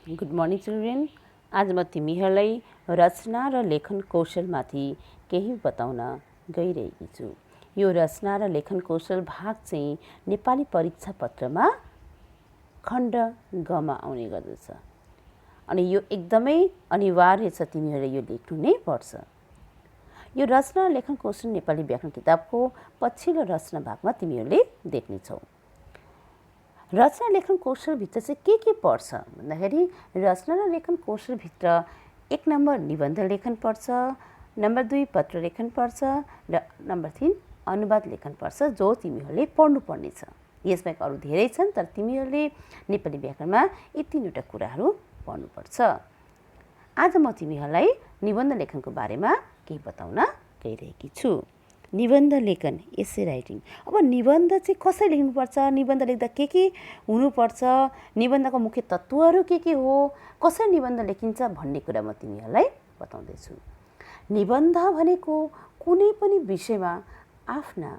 Good morning children. आज म तिमीहरूलाई रचना र लेखन कौशलमाथि केही बताउन गइरहेकी छु। यो रचना र लेखन कौशल भाग चाहिँ नेपाली परीक्षा पत्रमा खण्ड गमा आउने गर्दछ अनि यो एकदमै अनिवार्य छ, तिमीहरूले यो लेख्नु नै पर्छ। यो रचना र लेखन कौशल नेपाली व्याकरण किताबको पछिल्लो रचना भागमा तिमीहरूले देख्नेछौ। रचना लेखन कौशलभित्र चाहिँ के पर्छ भन्दाखेरि रचना र लेखन कौशलभित्र 1 नम्बर निबन्ध लेखन पर्छ, नम्बर 2 पत्र लेखन पर्छ र नम्बर 3 अनुवाद लेखन पर्छ, जो तिमीहरूले पढ्नुपर्ने छ। यसबाहेक अरू धेरै छन्, तर तिमीहरूले नेपाली व्याकरणमा यी 3वटा कुराहरू पढ्नुपर्छ। आज म तिमीहरूलाई निबन्ध लेखनको बारेमा केही बताउन गइरहेकी छु। निबन्ध लेखन, एसे राइटिङ। अब निबन्ध चाहिँ कसरी लेख्नुपर्छ, निबन्ध लेख्दा के हुनुपर्छ, निबन्धको मुख्य तत्त्वहरू के हो, कसरी निबन्ध लेखिन्छ भन्ने कुरा म तिमीहरूलाई बताउँदैछु। निबन्ध भनेको कुनै पनि विषयमा आफ्ना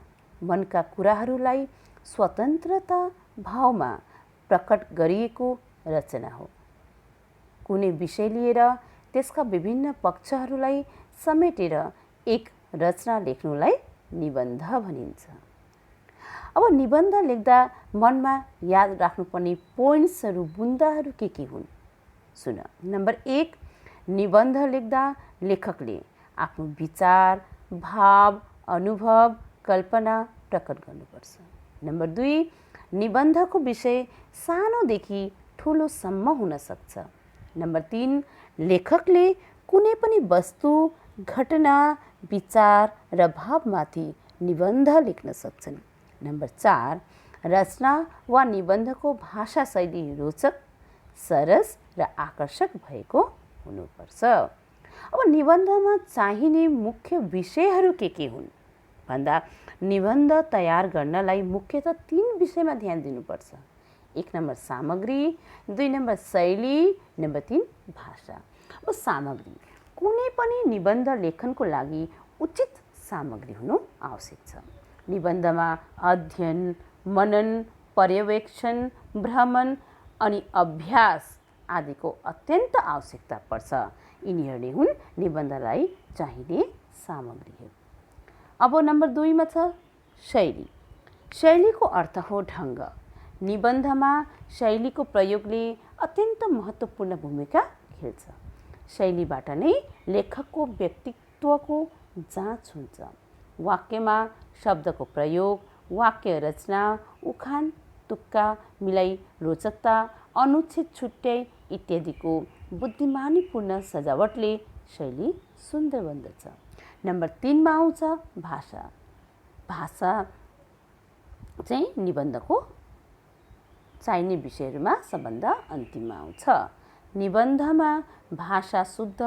मनका कुराहरूलाई स्वतन्त्रता भावमा प्रकट गरिएको रचना हो। कुनै विषय लिएर त्यसका विभिन्न पक्षहरूलाई समेटेर एक रचना लेख्नुलाई निबन्ध भनिन्छ। अब निबन्ध लेख्दा मनमा याद राख्नुपर्ने पोइन्ट्सहरू, बुन्दाहरू के हुन् सुन। नम्बर 1, निबन्ध लेख्दा लेखकले आफ्नो विचार, भाव, अनुभव, कल्पना प्रकट गर्नुपर्छ। नम्बर 2, निबन्धको विषय सानोदेखि ठुलोसम्म हुन सक्छ। नम्बर 3, लेखकले कुनै पनि वस्तु, घटना, विचार र भावमाथि निबन्ध लेख्न सक्छन्। नम्बर 4, रचना वा निबन्धको भाषा शैली रोचक, सरस र आकर्षक भएको हुनुपर्छ। अब निबन्धमा चाहिने मुख्य विषयहरू के हुन् भन्दा निबन्ध तयार गर्नलाई मुख्यतः 3 विषयमा ध्यान दिनुपर्छ। 1 नम्बर सामग्री, 2 नम्बर शैली, नम्बर 3 भाषा। अब सामग्री, कुनै पनि निबन्ध लेखनको लागि उचित सामग्री हुनु आवश्यक छ। निबन्धमा अध्ययन, मनन, पर्यवेक्षण, भ्रमण अनि अभ्यास आदिको अत्यन्त आवश्यकता पर्छ। यिनीहरू नै हुन् निबन्धलाई चाहिने सामग्रीहरू। अब नम्बर 2 मा छ शैली। शैलीको अर्थ हो ढङ्ग। निबन्धमा शैलीको प्रयोगले अत्यन्त महत्त्वपूर्ण भूमिका खेल्छ। शैलीबाट नै लेखकको व्यक्तित्वको जाँच हुन्छ। वाक्यमा शब्दको प्रयोग, वाक्य रचना, उखान तुक्का मिलाई रोचकता, अनुच्छेद छुट्याई इत्यादिको बुद्धिमानीपूर्ण सजावटले शैली सुन्दर बन्दछ। नम्बर 3 मा आउँछ भाषा। भाषा चाहिँ निबन्धको चाहिने विषयहरूमा सबभन्दा अन्तिममा आउँछ। निबन्धमा भाषा शुद्ध,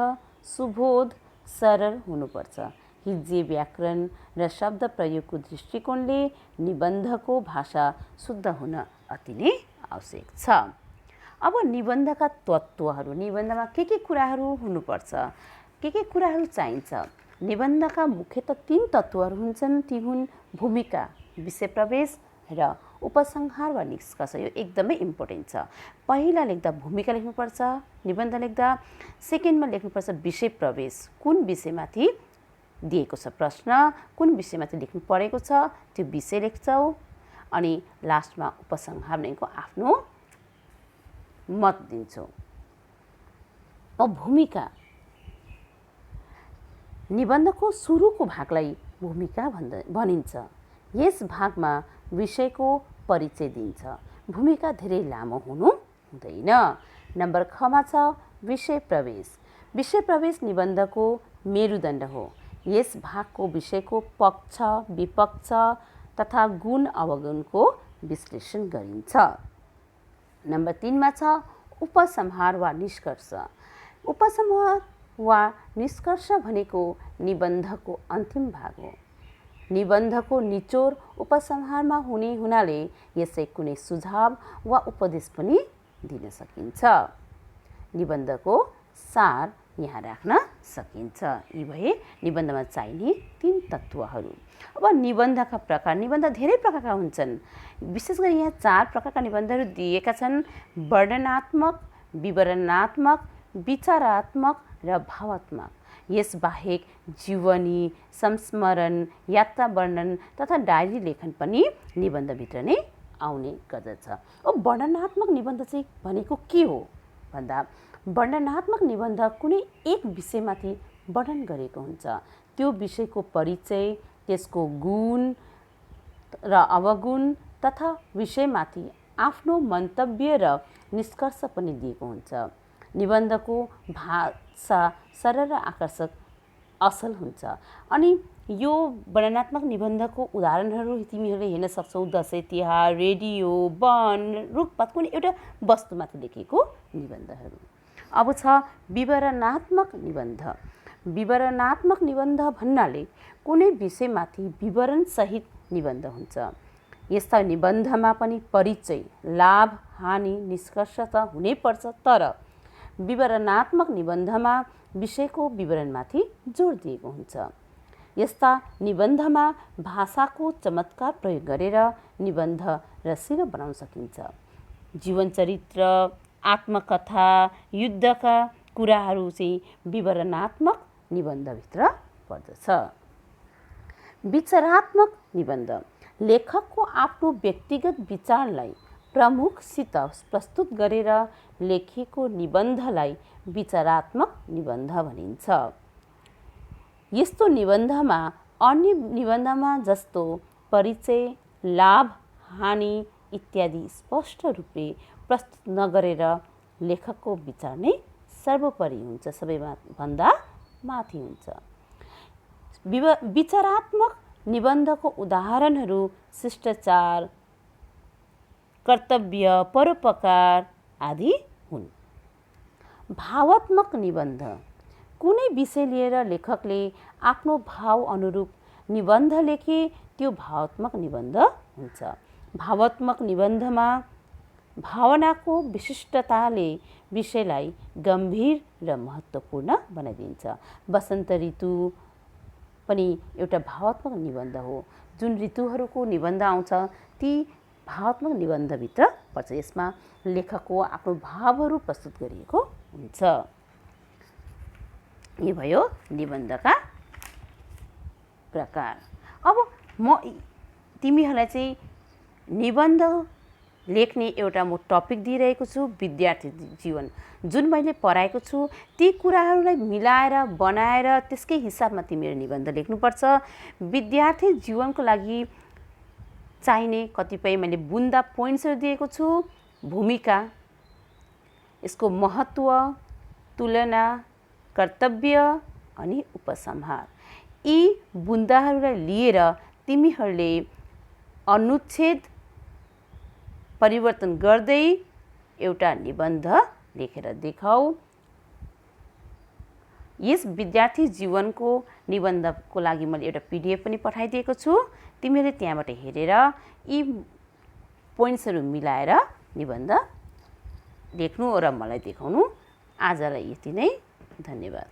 सुबोध, सरल हुनुपर्छ। हिज्जे व्याकरण र शब्द प्रयोगको दृष्टिकोणले निबन्धको भाषा शुद्ध हुन अति नै आवश्यक छ। अब निबन्धका तत्त्वहरू, निबन्धमा के कुराहरू हुनुपर्छ, के कुराहरू चाहिन्छ। निबन्धका मुख्यतः 3 तत्त्वहरू हुन्छन्। ती हुन् भूमिका, विषय प्रवेश र उपसंहार वा निष्कर्ष। यो एकदमै इम्पोर्टेन्ट छ। पहिला लेख्दा भूमिका लेख्नुपर्छ निबन्ध लेख्दा। सेकेन्डमा लेख्नुपर्छ विषय प्रवेश, कुन विषयमाथि दिएको छ प्रश्न, कुन विषयमाथि लेख्नु परेको छ त्यो विषय लेख्छौ। अनि लास्टमा उपसंहार भनेको आफ्नो मत दिन्छौ। अब भूमिका, निबन्धको सुरुको भागलाई भूमिका भनिन्छ। यस भागमा विषयको परिचय दिन्छ। भूमिका धेरै लामो हुनु हुँदैन। नम्बर 6 मा छ विषय प्रवेश। विषय प्रवेश निबन्धको मेरुदण्ड हो। यस भागको विषयको पक्ष, विपक्ष तथा गुण अवगुणको विश्लेषण गरिन्छ। नम्बर 3 मा छ उपसंहार वा निष्कर्ष। उपसंहार वा निष्कर्ष भनेको निबन्धको अन्तिम भाग हो। निबन्धको निचोड उपसंहारमा हुने हुनाले यसै कुनै सुझाव वा उपदेश पनि दिन सकिन्छ। निबन्धको सार यहाँ राख्न सकिन्छ। यी भए निबन्धमा चाहिने 3 तत्त्वहरू। अब निबन्धका प्रकार, निबन्ध धेरै प्रकारका हुन्छन्। विशेष गरी यहाँ 4 प्रकारका निबन्धहरू दिएका छन्। वर्णनात्मक, विवरणात्मक, विचारात्मक र भावात्मक। यसबाहेक जीवनी, संस्मरण, यात्रा वर्णन तथा डायरी लेखन पनि निबन्धभित्र नै आउने गर्दछ। वर्णनात्मक निबन्ध चाहिँ भनेको के हो भन्दा वर्णनात्मक निबन्ध कुनै एक विषयमाथि वर्णन गरेको हुन्छ। त्यो विषयको परिचय, त्यसको गुण र अवगुण तथा विषयमाथि आफ्नो मन्तव्य र निष्कर्ष पनि दिएको हुन्छ। निबन्धको भाषा सरल र आकर्षक असल हुन्छ। अनि यो वर्णनात्मक निबन्धको उदाहरणहरू तिमीहरूले हेर्न सक्छौ। दसैँ तिहार, रेडियो, वन, रुखपात कुनै एउटा वस्तुमाथि लेखेको निबन्धहरू। अब छ विवरणात्मक निबन्ध। विवरणात्मक निबन्ध भन्नाले कुनै विषयमाथि विवरणसहित निबन्ध हुन्छ। यस्ता निबन्धमा पनि परिचय, लाभ, हानि, निष्कर्ष त हुनैपर्छ, तर विवरणात्मक निबन्धमा विषयको विवरणमाथि जोड दिएको हुन्छ। यस्ता निबन्धमा भाषाको चमत्कार प्रयोग गरेर निबन्ध रसिलो बनाउन सकिन्छ। जीवन चरित्र, आत्मकथा, युद्धका कुराहरू चाहिँ विवरणात्मक निबन्धभित्र पर्दछ। विचारात्मक निबन्ध लेखकको आफ्नो व्यक्तिगत विचारलाई प्रमुखसित प्रस्तुत गरेर लेखिएको निबन्धलाई विचारात्मक निबन्ध भनिन्छ। यस्तो निबन्धमा अन्य निबन्धमा जस्तो परिचय, लाभ, हानि इत्यादि स्पष्ट रूपले प्रस्तुत नगरेर लेखकको विचार नै सर्वोपरि हुन्छ, सबैभन्दा माथि हुन्छ। विचारात्मक निबन्धको उदाहरणहरू शिष्टाचार, कर्तव्य, परोपकार आदि हुन्। भावात्मक निबन्ध कुनै विषय लिएर लेखकले आफ्नो भाव अनुरूप निबन्ध लेखे त्यो भावात्मक निबन्ध हुन्छ। भावात्मक निबन्धमा भावनाको विशिष्टताले विषयलाई गम्भीर र महत्त्वपूर्ण बनाइदिन्छ। वसन्त ऋतु पनि एउटा भावात्मक निबन्ध हो। जुन ऋतुहरूको निबन्ध आउँछ ती भावात्मक निबन्धभित्र पर्छ। यसमा लेखकको आफ्नो भावहरू प्रस्तुत गरिएको हुन्छ। यो भयो निबन्धका प्रकार। अब म तिमीहरूलाई चाहिँ निबन्ध लेख्ने एउटा म टपिक दिइरहेको छु, विद्यार्थी जीवन। जुन मैले पढाएको छु ती कुराहरूलाई मिलाएर बनाएर त्यसकै हिसाबमा तिमीहरू निबन्ध लेख्नुपर्छ। विद्यार्थी जीवनको लागि चाहिने कतिपय मैले बुन्दा पोइन्ट्सहरू दिएको छु। भूमिका, यसको महत्त्व, तुलना, कर्तव्य अनि उपसंहार। यी बुन्दाहरूलाई लिएर तिमीहरूले अनुच्छेद परिवर्तन गर्दै एउटा निबन्ध लेखेर देखाऊ। यस विद्यार्थी जीवनको निबन्धको लागि मैले एउटा PDF पनि पठाइदिएको छु। तिमीहरूले त्यहाँबाट हेरेर यी पोइन्ट्सहरू मिलाएर निबन्ध लेख्नु र मलाई देखाउनु। आजलाई यति नै, धन्यवाद।